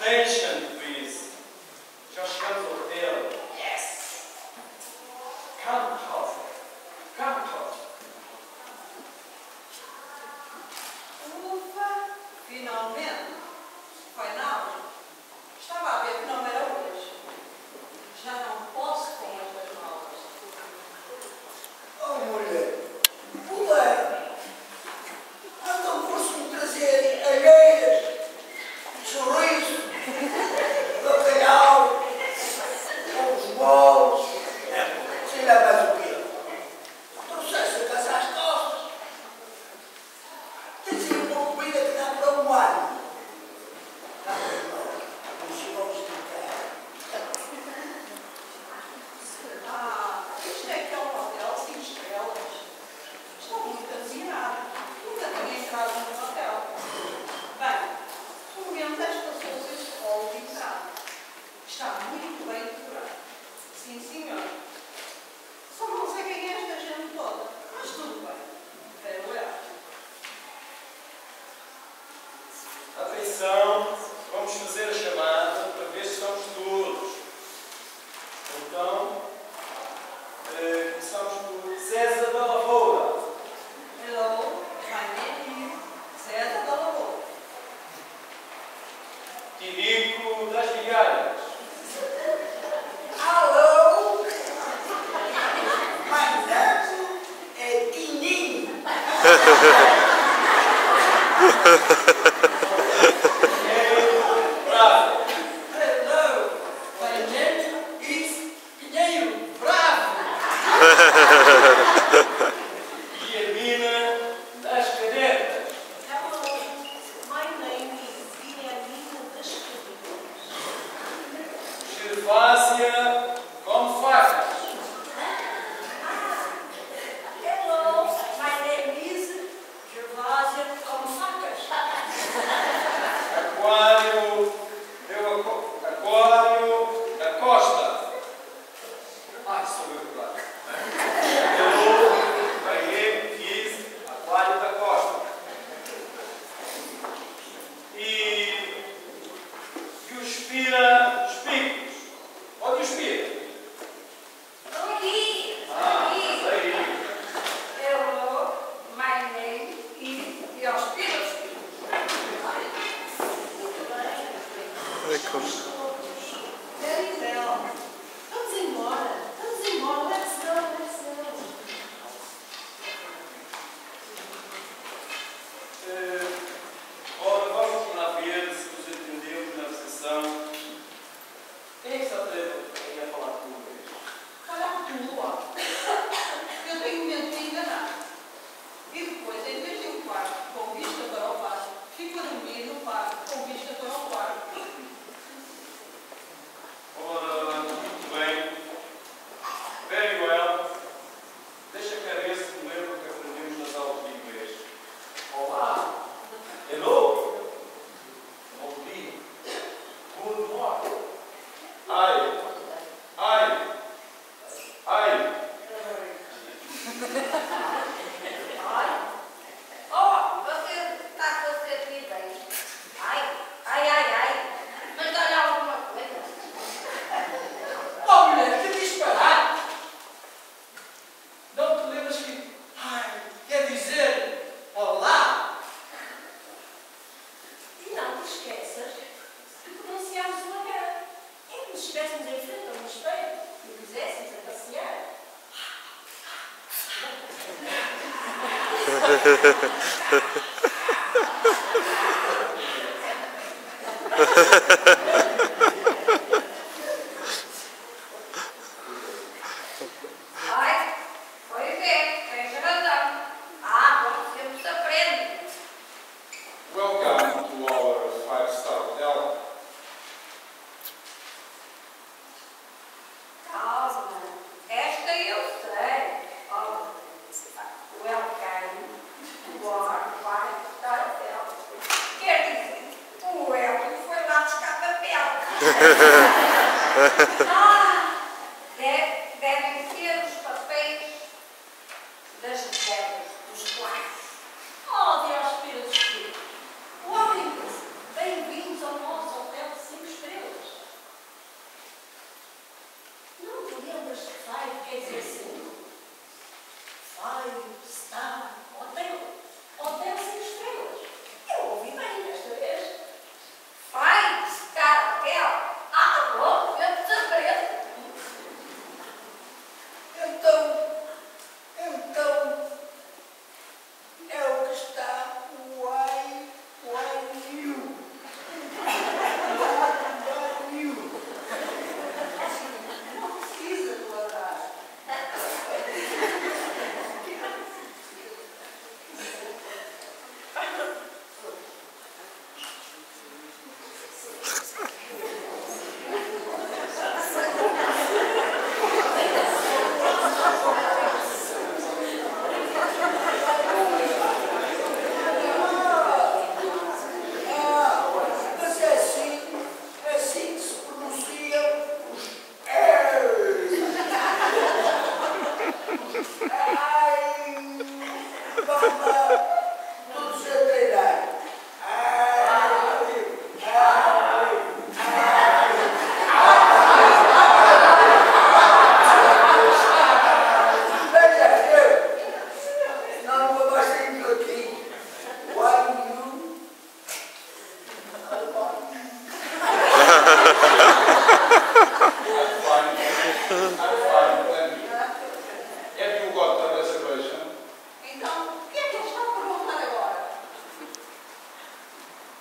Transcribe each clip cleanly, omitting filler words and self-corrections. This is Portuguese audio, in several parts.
Attention, please. Já chegamos ao hotel. Yes! Come closer. Come closer. Ufa! Finalmente! Foi não? Estava a ver que não era hoje. Já não posso com estas malas. Oh, mulher! Mulher! Então fosse-me trazer alheiras, chorizo, bacalhau, ovos moles, sei lá mais o quê. Trouxeste a casa às costas. Tens aí uma comida que dá para um ano. Não chegamos de Isto é que é um hotel 5 estrelas. Estou muito aziado. Nunca tinha entrado num hotel. Bem, pelo menos esta souça de rolo pintado. Está muito bem decorado. Sim, senhor. Só não sei quem é esta gente toda, mas tudo bem. Quero eu. Atenção, vamos fazer a chamada para ver se estamos todos. Então, começamos por César da Lavoura. Hello, my name is César da Lavoura. Tinico das Vigárias. Alô? My name é Tininho. Bravo. Hello, my name is Pinheiro Bravo. Guilhermina das Cadetas. Hello, my name is Guilhermina das Cadetas. Gervásia come facas. Hello, my name is Gervásia com facas. Aquário da Costa. Ai, sou eu, claro. Hello, my name is Aquário da Costa. E os picos. Onde os picos? Estou aqui. Sei. Hello, my name is Diospíros. Very well. Vamos embora. Vamos embora. Let's go, let's go. Ora, vamos lá ver se nos entendemos na recepção. Quem é que está a falar comigo? Olha a tua. Eu tenho medo de me enganar. E depois, em vez de um quarto com vista para o pátio, fico a dormir no quarto com vista para o quarto. Ora, muito bem. Very well. Deixa cá ver se me lembro o que aprendemos nas aulas de inglês. Olá. Hello. Bom dia. Good morning. Ai. Ai. Ai. Oh, você está com a sede de ideias. Ai, ai, ai, ai. Mas dá-lhe alguma coisa. Oh, mulher, que disparate! Não te lembras que ai quer dizer olá? E não te esqueças de pronunciarmos o H. É como se estivéssemos em frente a um espelho e quiséssemos a passear. Ai, pois é, tens razão. Bom, sempre se aprende. Welcome to our five-star hotel. Calma, esta eu sei. Oh, welcome to our five-star hotel. Quer dizer, o Elton foi lá buscar papel. Devem ser os papéis das reservas dos quartos. Oh, Deus, Deus, Deus. O homem disse, bem-vindos ao nosso hotel 5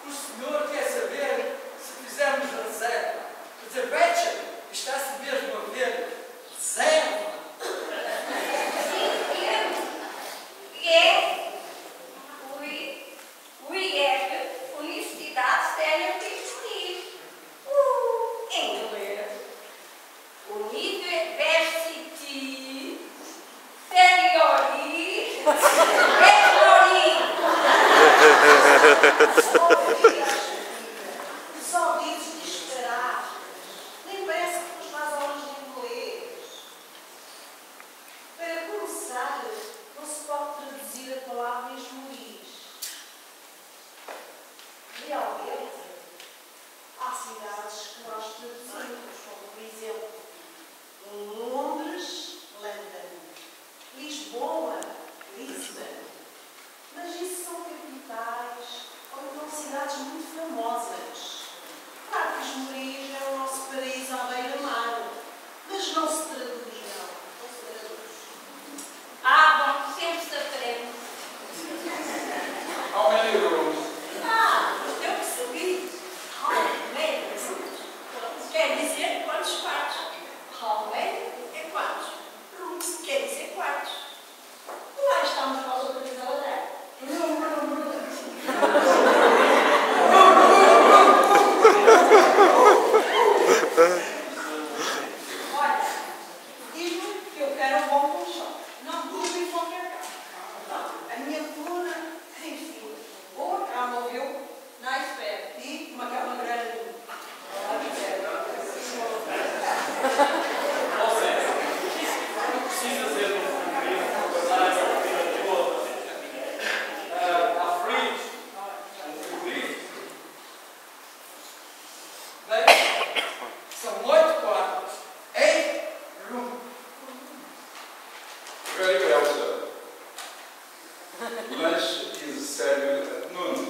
O senhor quer saber se fizermos reserva? Quer dizer, Betcha, está-se mesmo a ver reserva? Universidade Séria Fiscal. Inglês. University Seriori Os ouvidos disparados. Nem parece que nos faz aulas de inglês. Para começar, não se pode traduzir a palavra em esmoriz. Realmente, há cidades que nós traduzimos, como por exemplo, Londres, London, Lisboa, Lisbon. Mas isso são capitais ou então cidades muito famosas. Claro que Esmoriz é o nosso paraíso à beira-mar, mas não se traduz, não. Não se traduz. Bom, sempre se aprende. How many rooms? Mas eu percebi. Quer dizer quantos quartos? Hallway é quartos. Rooms quer dizer quartos. Lá estamos nós outra vez a ladrar. Olha, diz-me que eu quero um bom colchão. Não dorme em qualquer cama. A minha coluna, enfim, boa cama, ouviu? Nice bed. E uma cama grande. Ou seja, não precisa ser guardar essa comida toda. Há fridge, frigorífico. Bem, são 8 quartos. 8 rooms. Very well, sir. Lunch is served at noon.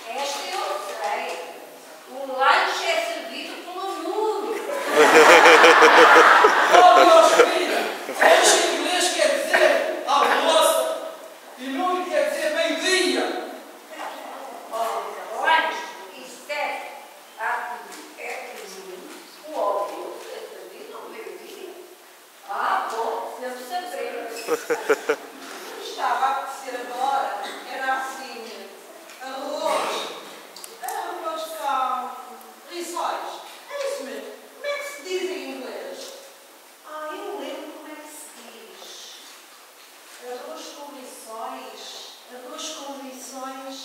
Esta eu sei. O lanche é servido pelo aluno. Oh, Deus, filha! Lanche em inglês quer dizer almoço e não quer dizer meio-dia. Lanche, isto é o óbvio, é servido ao meio-dia. Bom, sempre se aprende. Estava a apetecer agora, era assim, arroz com rissóis. É isso mesmo. Como é que se diz em inglês? Eu lembro como é que se diz. Arroz com rissóis. Arroz com rissóis.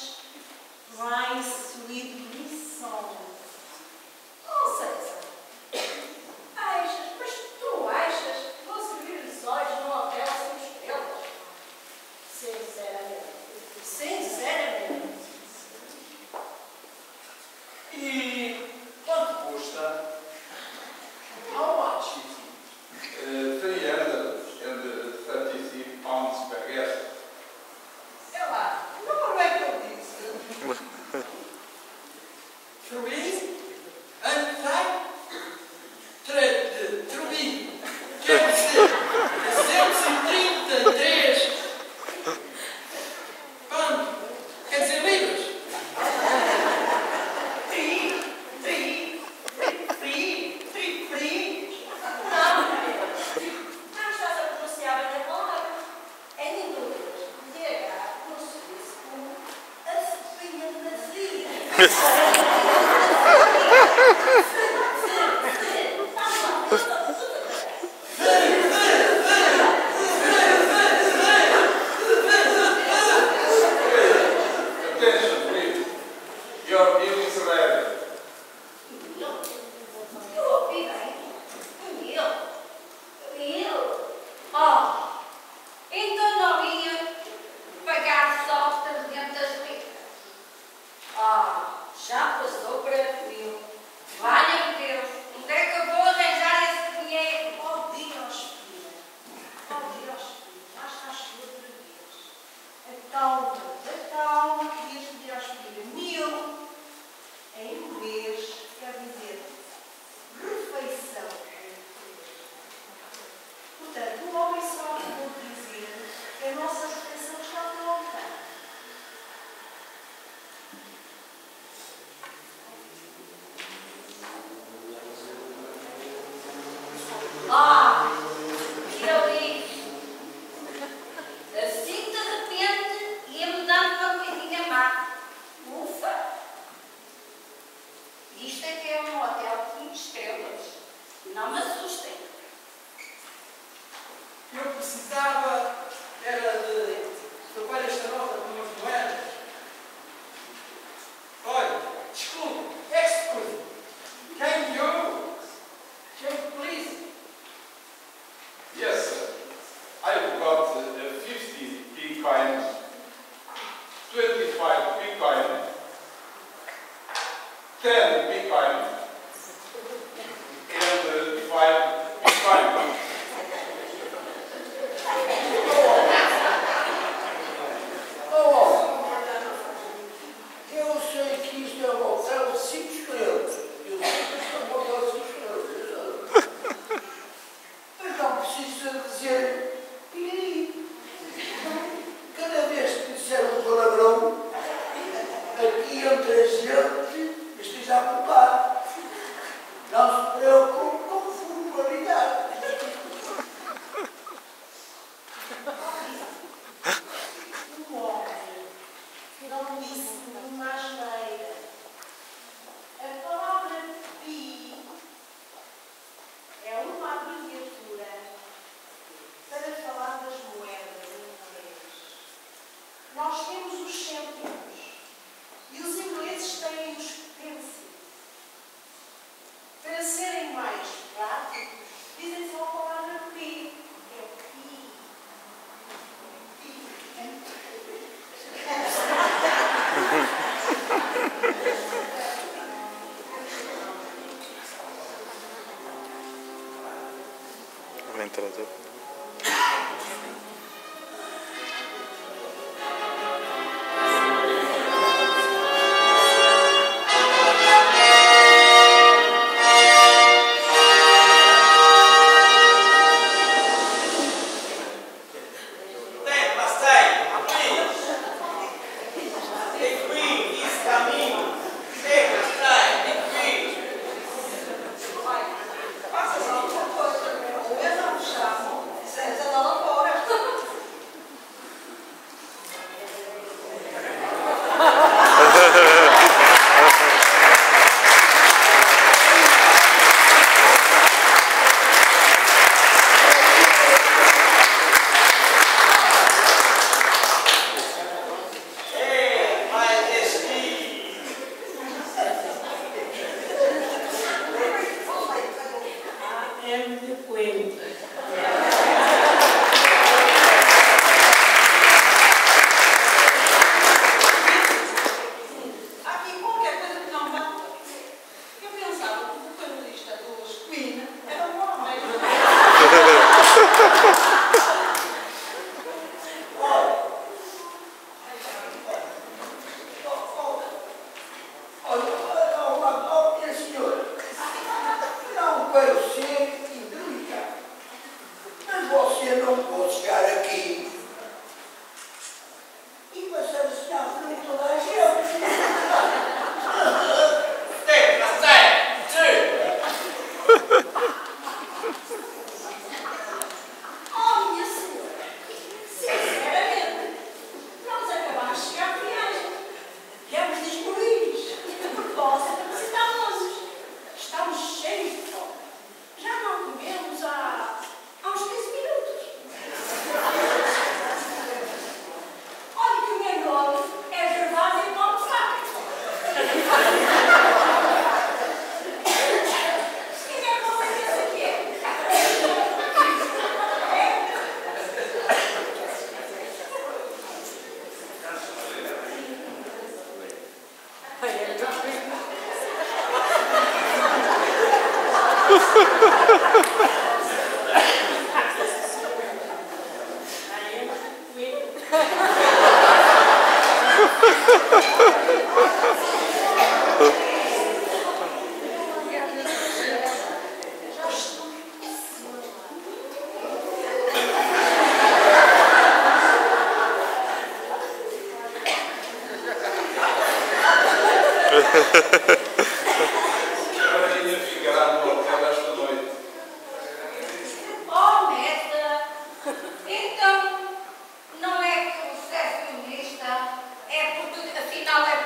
Rice with rissóis. Ou seja, mas tu achas que vou servir rissóis num hotel sem estrelas? Sinceramente. Sinceramente. E quanto custa? How much is it? 333 pounds per guest. É lá. Não é que eu disse. Trubin? Anfai? Trubin. Quer dizer, 233. Quanto? Quer dizer libras? Não estás a pronunciar bem a palavra. Em inglês, DH pronuncia-se como Attention, please. Your bill is ready. Eu ouvi bem. Então não ia pagar só 300 libras. Já passou para 1000. Valha-me Deus, onde é que eu vou arranjar esse dinheiro? Oh Deus, filha. Oh Deus, filha. Já estás outra vez. Acalma, que este Deus, filha. 1000 em inglês quer dizer refeição. Portanto, o homem só pode dizer que a nossa refeição está nota com umas moedas. Olha, desculpe, excuse. Can you please? Yes, sir. I've got 50 p coins, 25 p coins, 10 p coins, and 5 p coins. Eu sei que isto é um hotel de 5 estrelas. Eu sei que isto é um hotel de 5 estrelas. Mas não precisa dizer piriri. Cada vez que disser um palavrão, aqui entre a gente esteja a culpar. Não se preocupe com formalidade. Um homem não disse nenhuma asneira. A palavra pi é uma abreviatura para falar das moedas em inglês. Nós temos os cêntimos e os ingleses têm os pence. Para serem mais práticos, dizem só a palavra pi. É pi. Vou entrar até. Faça só uma coisa, ou eu não chamo, César da Lavora. É muito coelho. Aqui qualquer coisa que não vá. Eu pensava que o vocalista dos Queen era um homem. Olha, minha senhora, não quero ser indelicado, mas você não pode chegar aqui e passar assim à frente de toda a gente. Oh, minha senhora, sinceramente, vamos acabar de chegar à viagem. Viemos desmoridos, porque nós necessitamos. Estamos cheios de fome. Já não comemos há uns 15 minutos. Olha que o meu nome é Gervásio Paulo Fábio. Se quiser, você pensa que é. A rainha ficará no hotel esta noite. Oh, neta, então não é que o recepcionista é porque, afinal, é